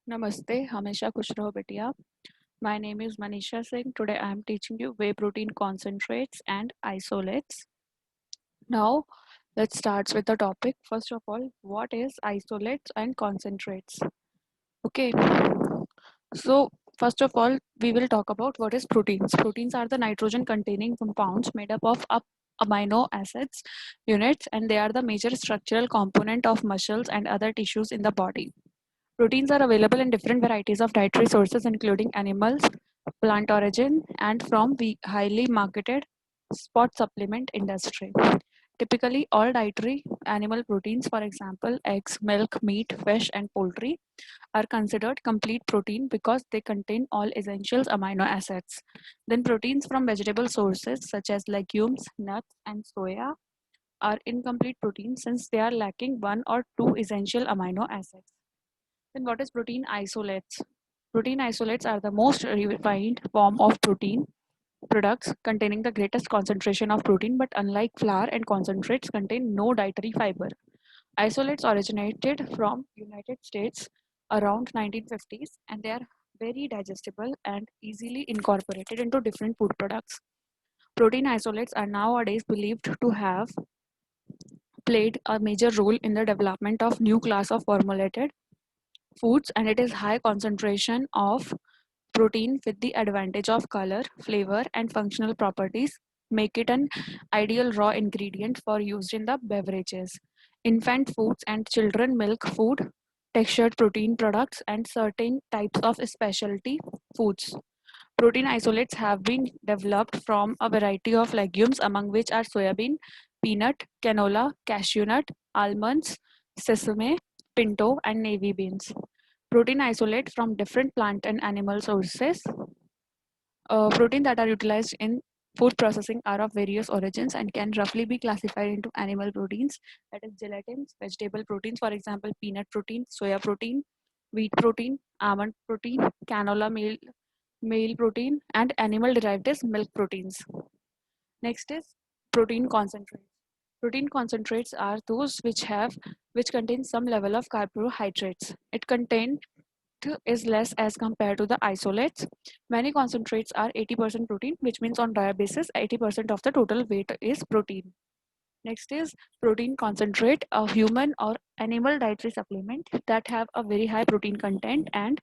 Namaste, Hamesha खुश रहो बेटिया. My name is Manisha Singh. Today I am teaching you whey protein concentrates and isolates. Now, let's start with the topic. First of all, what is isolates and concentrates? Okay, so first of all, we will talk about what is proteins. Proteins are the nitrogen containing compounds made up of amino acids units, and they are the major structural component of muscles and other tissues in the body. Proteins are available in different varieties of dietary sources, including animals, plant origin, and from the highly marketed spot supplement industry. Typically, all dietary animal proteins, for example, eggs, milk, meat, fish, and poultry, are considered complete protein because they contain all essential amino acids. Then, proteins from vegetable sources such as legumes, nuts, and soya are incomplete proteins since they are lacking one or two essential amino acids. Then what is protein isolates? Protein isolates are the most refined form of protein products containing the greatest concentration of protein, but unlike flour and concentrates contain no dietary fiber. Isolates originated from United States around 1950s, and they are very digestible and easily incorporated into different food products. Protein isolates are nowadays believed to have played a major role in the development of new class of formulated foods, and it is high concentration of protein with the advantage of color, flavor, and functional properties make it an ideal raw ingredient for use in the beverages. Infant foods and children milk food, textured protein products, and certain types of specialty foods. Protein isolates have been developed from a variety of legumes, among which are soybean, peanut, canola, cashew nut, almonds, sesame, pinto, and navy beans. Protein isolate from different plant and animal sources. Protein that are utilized in food processing are of various origins and can roughly be classified into animal proteins, that is gelatins, vegetable proteins, for example, peanut protein, soya protein, wheat protein, almond protein, canola meal protein, and animal derived is milk proteins. Next is protein concentrates. Protein concentrates are those which contain some level of carbohydrates. It contains is less as compared to the isolates. Many concentrates are 80% protein, which means on dry basis, 80% of the total weight is protein. Next is protein concentrate, a human or animal dietary supplement that have a very high protein content and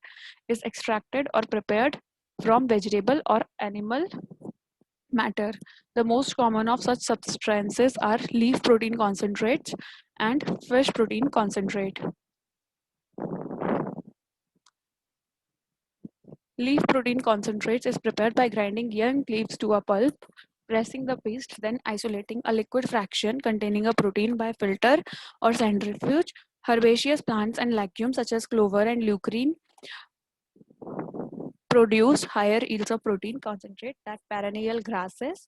is extracted or prepared from vegetable or animal matter. The most common of such substances are leaf protein concentrates and fish protein concentrate. Leaf protein concentrates is prepared by grinding young leaves to a pulp, pressing the paste, then isolating a liquid fraction containing a protein by filter or centrifuge. Herbaceous plants and legumes such as clover and leucine produce higher yields of protein concentrate than perennial grasses.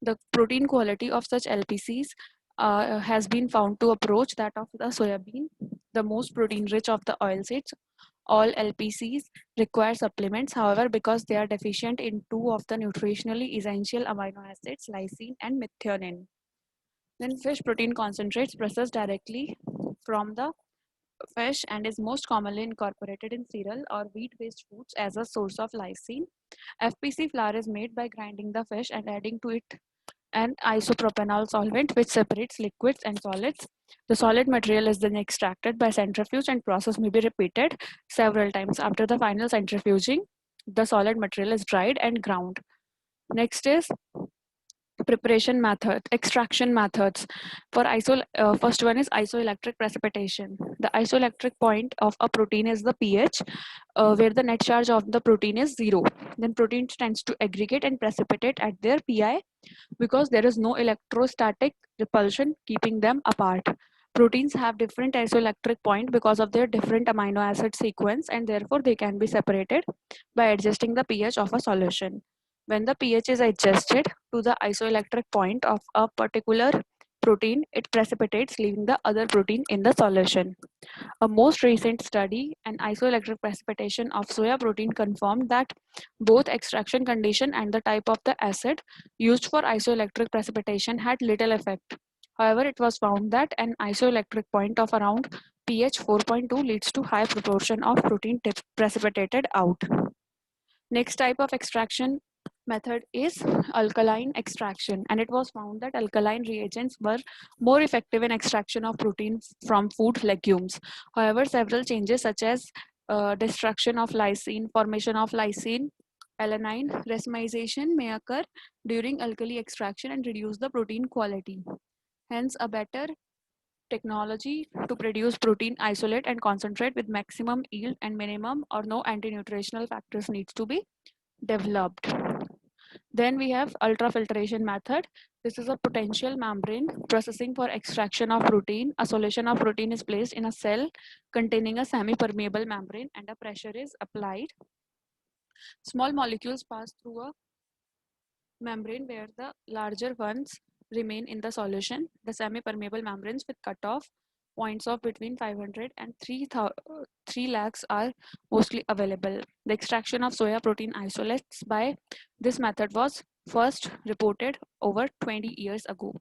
The protein quality of such LPCs has been found to approach that of the soybean, the most protein rich of the oilseeds. All LPCs require supplements, however, because they are deficient in two of the nutritionally essential amino acids, lysine and methionine. Then fish protein concentrates processed directly from the fish and is most commonly incorporated in cereal or wheat-based foods as a source of lysine. FPC flour is made by grinding the fish and adding to it an isopropanol solvent which separates liquids and solids. The solid material is then extracted by centrifuge and process may be repeated several times. After the final centrifuging, the solid material is dried and ground. Next is preparation method, extraction methods. First one is isoelectric precipitation. The isoelectric point of a protein is the pH, where the net charge of the protein is zero. Then protein tends to aggregate and precipitate at their pi because there is no electrostatic repulsion keeping them apart. Proteins have different isoelectric point because of their different amino acid sequence, and therefore they can be separated by adjusting the pH of a solution. When the pH is adjusted to the isoelectric point of a particular protein, it precipitates, leaving the other protein in the solution. A most recent study, an isoelectric precipitation of soya protein, confirmed that both extraction condition and the type of the acid used for isoelectric precipitation had little effect However, it was found that an isoelectric point of around pH 4.2 leads to high proportion of protein precipitated out. Next type of extraction method is alkaline extraction, and it was found that alkaline reagents were more effective in extraction of protein from food legumes. However, several changes such as destruction of lysine, formation of lysine, alanine, racemization may occur during alkali extraction and reduce the protein quality. Hence, a better technology to produce protein isolate and concentrate with maximum yield and minimum or no anti-nutritional factors needs to be developed. Then we have ultrafiltration method. This is a potential membrane processing for extraction of protein. A solution of protein is placed in a cell containing a semi-permeable membrane and a pressure is applied. Small molecules pass through a membrane where the larger ones remain in the solution. The semi-permeable membranes with cutoff points of between 500 and 3 lakhs are mostly available. The extraction of soya protein isolates by this method was first reported over 20 years ago.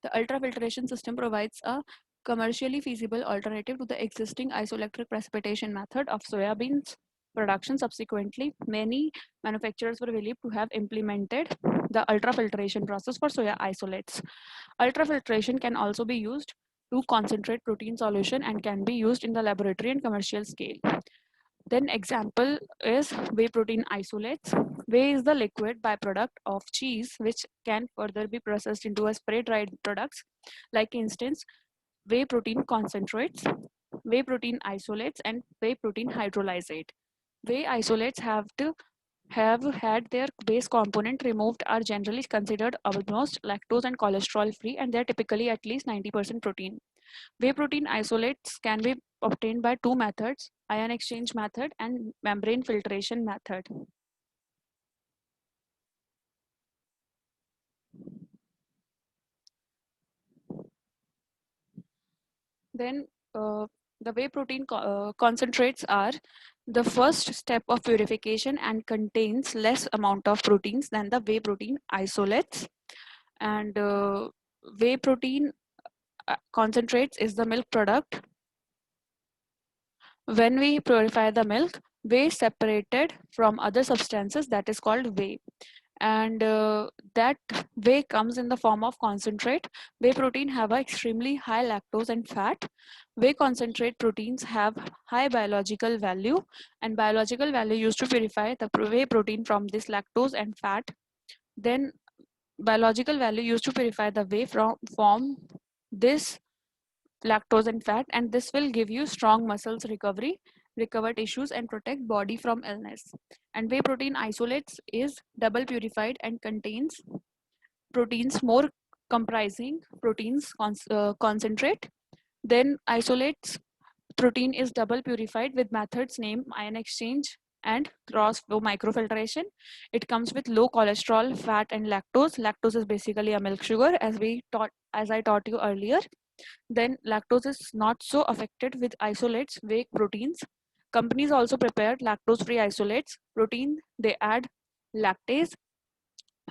The ultrafiltration system provides a commercially feasible alternative to the existing isoelectric precipitation method of soybeans production. Subsequently, many manufacturers were believed to have implemented the ultrafiltration process for soya isolates. Ultrafiltration can also be used to concentrate protein solution and can be used in the laboratory and commercial scale. Then example is whey protein isolates. Whey is the liquid byproduct of cheese which can further be processed into a spray dried products like instance whey protein concentrates, whey protein isolates and whey protein hydrolysate. Whey isolates have had their base component removed are generally considered almost lactose and cholesterol free, and they're typically at least 90% protein. Whey protein isolates can be obtained by two methods, ion exchange method and membrane filtration method. Then the whey protein concentrates are the first step of purification and contains less amount of proteins than the whey protein isolates. And whey protein concentrates is the milk product. When we purify the milk, whey is separated from other substances that is called whey. And that whey comes in the form of concentrate. Whey protein have a extremely high lactose and fat. Whey concentrate proteins have high biological value, and biological value used to purify the whey protein from this lactose and fat. Then biological value used to purify the whey from this lactose and fat, and this will give you strong muscles recovery, recover tissues and protect body from illness. And whey protein isolates is double purified and contains proteins more comprising proteins concentrate. Then isolates protein is double purified with methods named ion exchange and cross flow microfiltration. It comes with low cholesterol, fat and lactose. Lactose is basically a milk sugar as I taught you earlier. Then lactose is not so affected with isolates, whey proteins. Companies also prepared lactose-free isolates. Protein, they add lactase,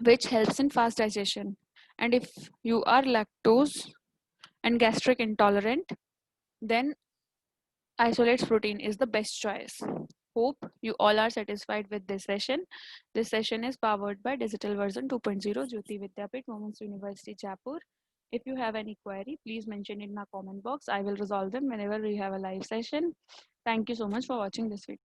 which helps in fast digestion. And if you are lactose and gastric intolerant, then isolates protein is the best choice. Hope you all are satisfied with this session. This session is powered by Digital Version 2.0 Jyoti Vidyapit, Women's University, Jaipur. If you have any query, please mention in my comment box. I will resolve them whenever we have a live session. Thank you so much for watching this video.